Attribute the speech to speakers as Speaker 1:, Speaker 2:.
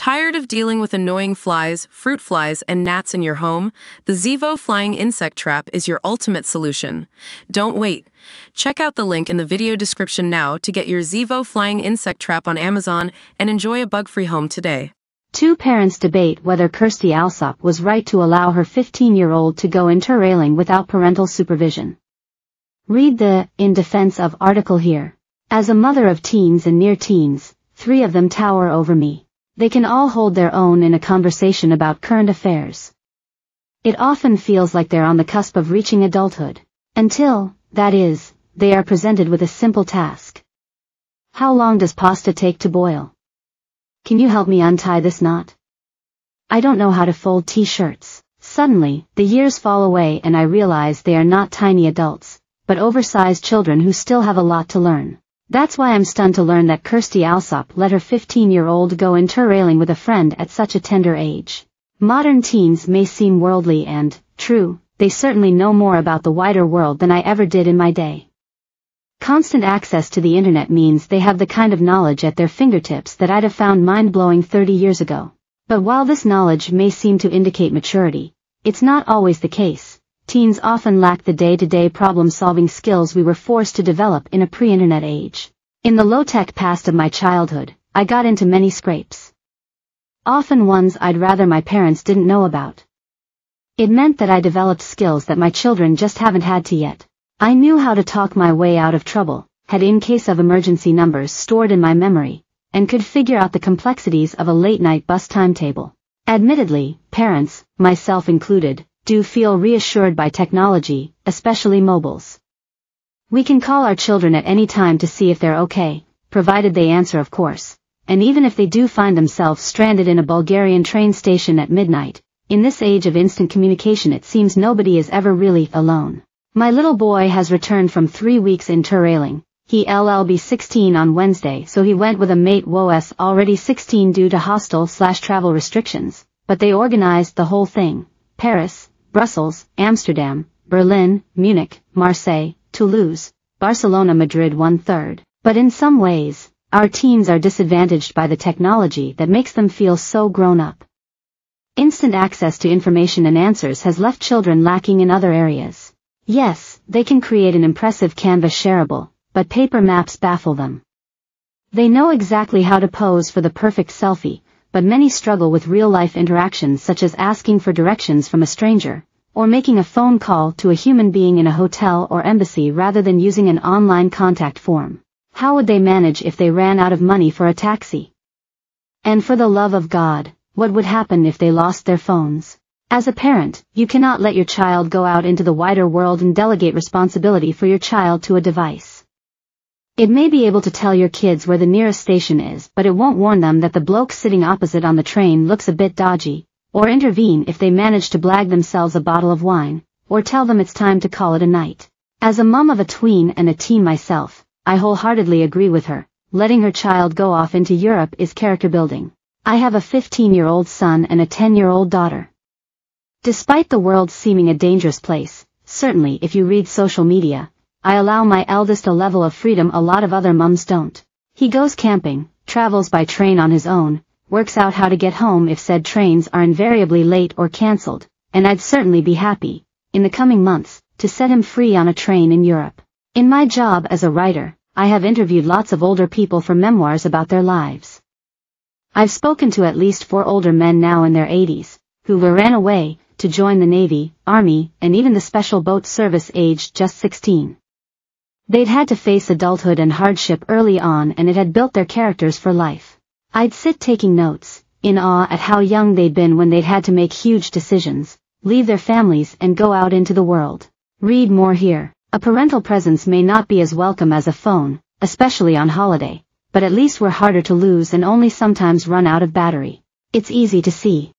Speaker 1: Tired of dealing with annoying flies, fruit flies, and gnats in your home? The Zevo Flying Insect Trap is your ultimate solution. Don't wait. Check out the link in the video description now to get your Zevo Flying Insect Trap on Amazon and enjoy a bug-free home today.
Speaker 2: Two parents debate whether Kirstie Allsopp was right to allow her 15-year-old to go interrailing without parental supervision. Read the "In Defense of" article here. As a mother of teens and near teens, 3 of them tower over me. They can all hold their own in a conversation about current affairs. It often feels like they're on the cusp of reaching adulthood. Until, that is, they are presented with a simple task. How long does pasta take to boil? Can you help me untie this knot? I don't know how to fold t-shirts. Suddenly, the years fall away and I realize they are not tiny adults, but oversized children who still have a lot to learn. That's why I'm stunned to learn that Kirstie Allsopp let her 15-year-old go interrailing with a friend at such a tender age. Modern teens may seem worldly and, true, they certainly know more about the wider world than I ever did in my day. Constant access to the internet means they have the kind of knowledge at their fingertips that I'd have found mind-blowing 30 years ago. But while this knowledge may seem to indicate maturity, it's not always the case. Teens often lack the day-to-day problem-solving skills we were forced to develop in a pre-internet age. In the low-tech past of my childhood, I got into many scrapes. Often ones I'd rather my parents didn't know about. It meant that I developed skills that my children just haven't had to yet. I knew how to talk my way out of trouble, had in case of emergency numbers stored in my memory, and could figure out the complexities of a late-night bus timetable. Admittedly, parents, myself included, do feel reassured by technology, especially mobiles. We can call our children at any time to see if they're okay, provided they answer of course, and even if they do find themselves stranded in a Bulgarian train station at midnight, in this age of instant communication it seems nobody is ever really alone. My little boy has returned from 3 weeks interrailing. He'll be 16 on Wednesday, so he went with a mate who's already 16 due to hostel/travel restrictions, but they organized the whole thing. Paris, Brussels, Amsterdam, Berlin, Munich, Marseille, Toulouse, Barcelona, Madrid 1/3. But in some ways, our teens are disadvantaged by the technology that makes them feel so grown up. Instant access to information and answers has left children lacking in other areas. Yes, they can create an impressive canvas shareable, but paper maps baffle them. They know exactly how to pose for the perfect selfie, but many struggle with real-life interactions such as asking for directions from a stranger, or making a phone call to a human being in a hotel or embassy rather than using an online contact form. How would they manage if they ran out of money for a taxi? And for the love of God, what would happen if they lost their phones? As a parent, you cannot let your child go out into the wider world and delegate responsibility for your child to a device. It may be able to tell your kids where the nearest station is, but it won't warn them that the bloke sitting opposite on the train looks a bit dodgy, or intervene if they manage to blag themselves a bottle of wine, or tell them it's time to call it a night. As a mum of a tween and a teen myself, I wholeheartedly agree with her. Letting her child go off into Europe is character building. I have a 15-year-old son and a 10-year-old daughter. Despite the world seeming a dangerous place, certainly if you read social media, I allow my eldest a level of freedom a lot of other mums don't. He goes camping, travels by train on his own, works out how to get home if said trains are invariably late or cancelled, and I'd certainly be happy, in the coming months, to set him free on a train in Europe. In my job as a writer, I have interviewed lots of older people for memoirs about their lives. I've spoken to at least 4 older men now in their 80s, who ran away to join the Navy, Army, and even the Special Boat Service aged just 16. They'd had to face adulthood and hardship early on and it had built their characters for life. I'd sit taking notes, in awe at how young they'd been when they'd had to make huge decisions, leave their families and go out into the world. Read more here. A parental presence may not be as welcome as a phone, especially on holiday, but at least we're harder to lose and only sometimes run out of battery. It's easy to see.